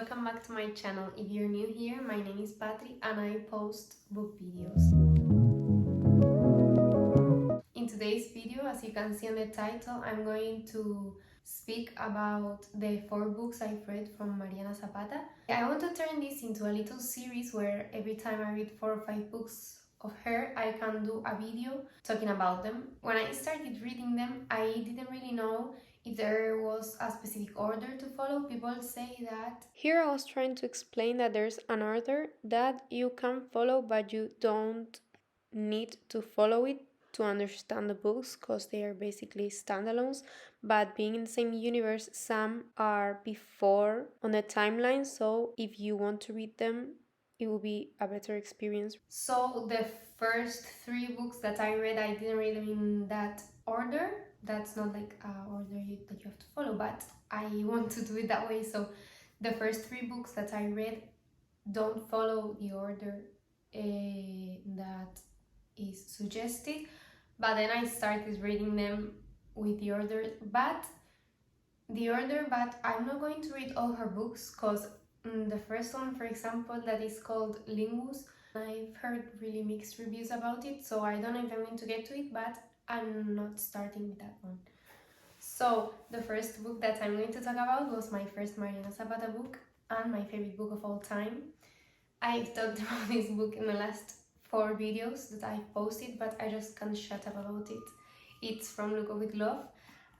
welcome back to my channel. If you're new here, my name is Patri and I post book videos. In today's video, as you can see on the title, I'm going to speak about the 4 books I've read from Mariana Zapata. I want to turn this into a little series where every time I read 4 or 5 books of her, I can do a video talking about them. When I started reading them, I didn't really know if there was a specific order to follow. People say that. Here I was trying to explain that there's an order that you can follow, but you don't need to follow it to understand the books because they are basically standalones, but being in the same universe, some are before on the timeline, so if you want to read them, it will be a better experience. So the first 3 books that I read, I didn't read them in that order. That's not like an order that you have to follow, but I want to do it that way. So the first 3 books that I read don't follow the order that is suggested, but then I started reading them with the order, but I'm not going to read all her books because the first one, for example, that is called Lingus, I've heard really mixed reviews about it, so I don't know if I'm going to get to it, but I'm not starting with that one. So the first book that I'm going to talk about was my first Mariana Zapata book and my favorite book of all time. I've talked about this book in the last 4 videos that I've posted, but I just can't shut up about it. It's from Look Up With Love.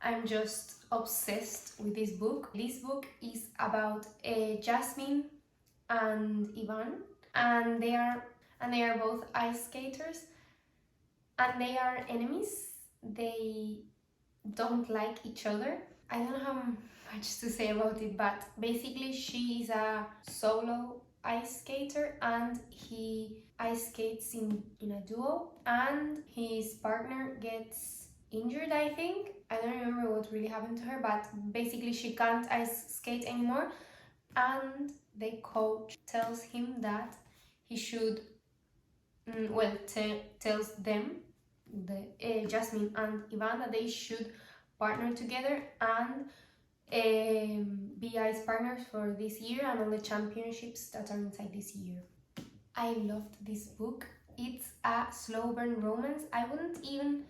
I'm just obsessed with this book. This book is about Jasmine and Ivan, and they are both ice skaters, and they are enemies. They don't like each other. I don't know how much to say about it, but basically she is a solo ice skater and he ice skates in a duo, and his partner gets injured, I think. I don't remember what really happened to her, but basically she can't ice skate anymore, and the coach tells him that he should tells them, Jasmine and Ivan, that they should partner together and be ice partners for this year and all the championships that are inside this year. I loved this book. It's a slow burn romance. I wouldn't even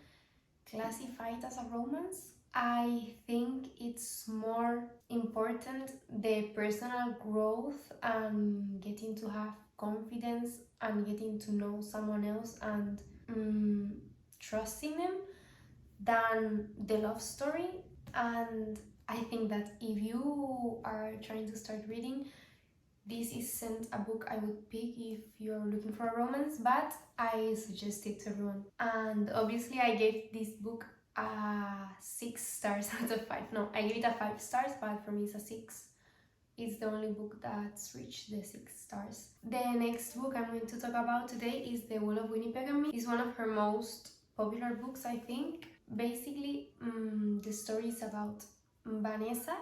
classify it as a romance. I think it's more important the personal growth and getting to have confidence and getting to know someone else and trusting them than the love story. And I think that if you are trying to start reading, this isn't a book I would pick if you're looking for a romance, but I suggest it to everyone. And obviously I gave this book 6 stars out of 5. No, I gave it a 5 stars, but for me it's a 6. It's the only book that's reached the 6 stars. The next book I'm going to talk about today is The Wall of Winnipeg and Me. It's one of her most popular books, I think. Basically, the story is about Vanessa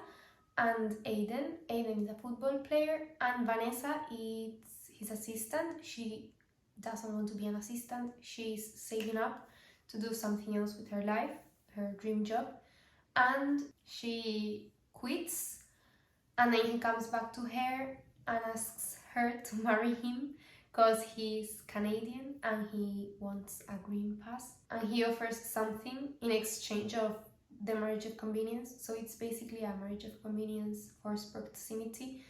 and Aiden. Aiden is a football player and Vanessa is his assistant. She doesn't want to be an assistant. She's saving up to do something else with her life, her dream job, and she quits, and then he comes back to her and asks her to marry him because he's Canadian and he wants a green pass, and he offers something in exchange of the marriage of convenience. So it's basically a marriage of convenience, forced proximity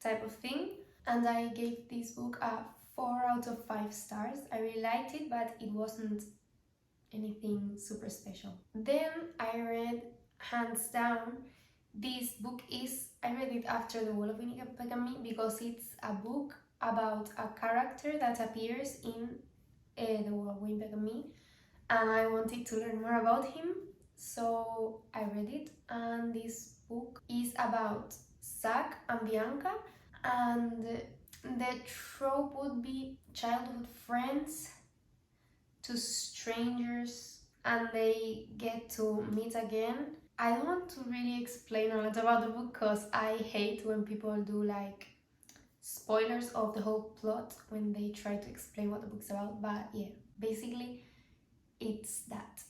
type of thing. And I gave this book a 4 out of 5 stars. I really liked it, but it wasn't anything super special. Then I read, hands down, this book I read it after The Wall of Winnipeg and Me because it's a book about a character that appears in The Wall of Winnipeg and Me, and I wanted to learn more about him, so I read it. And this book is about Zach and Bianca, and the trope would be childhood friends to strangers and they get to meet again. I don't want to really explain a lot about the book because I hate when people do like spoilers of the whole plot when they try to explain what the book's about, but yeah, basically it's that.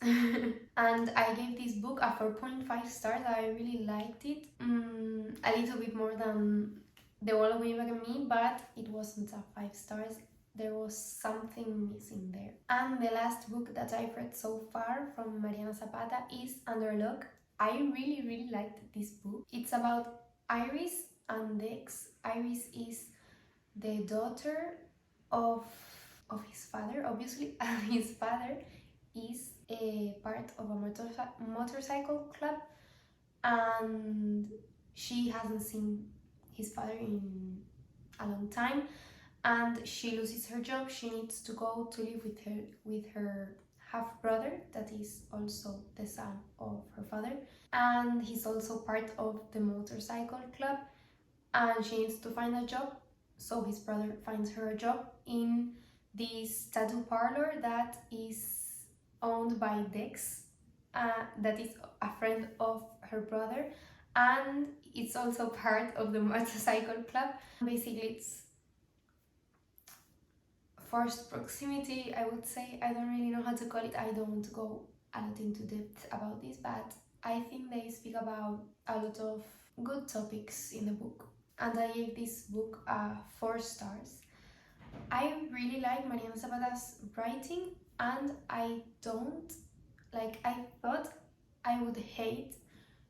And I gave this book a 4.5 stars. I really liked it, a little bit more than The World of Back and Me, but it wasn't a 5 stars. There was something missing there. And the last book that I've read so far from Mariana Zapata is Under Lock. I really liked this book. It's about Iris and Dex. Iris is the daughter of his father, obviously, and his father is a part of a motorcycle club, and she hasn't seen his father in a long time, and she loses her job. She needs to go to live with her half brother that is also the son of her father, and he's also part of the motorcycle club, and she needs to find a job. So his brother finds her a job in this tattoo parlor that is owned by Dex, that is a friend of her brother, and it's also part of the motorcycle club. Basically, it's forced proximity, I would say. I don't really know how to call it. I don't go a lot into depth about this, but I think they speak about a lot of good topics in the book, and I gave this book 4 stars. I really like Mariana Zapata's writing, and I thought I would hate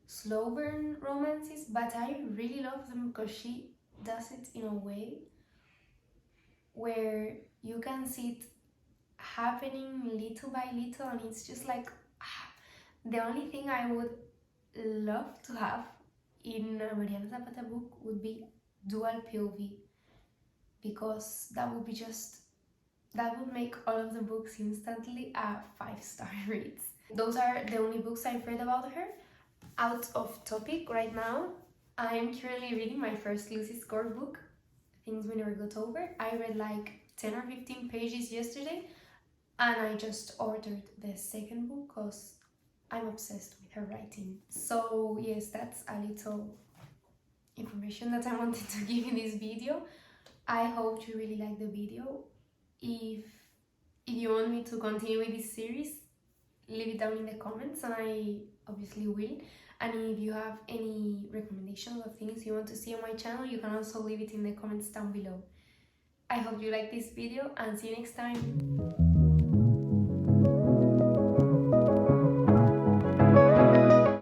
slow burn romances, but I really love them because she does it in a way where you can see it happening little by little, and it's just like the only thing I would love to have in a Mariana Zapata book would be dual POV, because that would make all of the books instantly a 5-star reads. Those are the only books I've read about her. Out of topic right now, I'm currently reading my first Lucy Score book, Things We Never Got Over. I read like 10 or 15 pages yesterday, and I just ordered the second book because I'm obsessed with her writing. So yes, that's a little information that I wanted to give in this video. I hope you really like the video. If you want me to continue with this series, leave it down in the comments and I obviously will. And if you have any recommendations of things you want to see on my channel, you can also leave it in the comments down below. I hope you like this video and see you next time.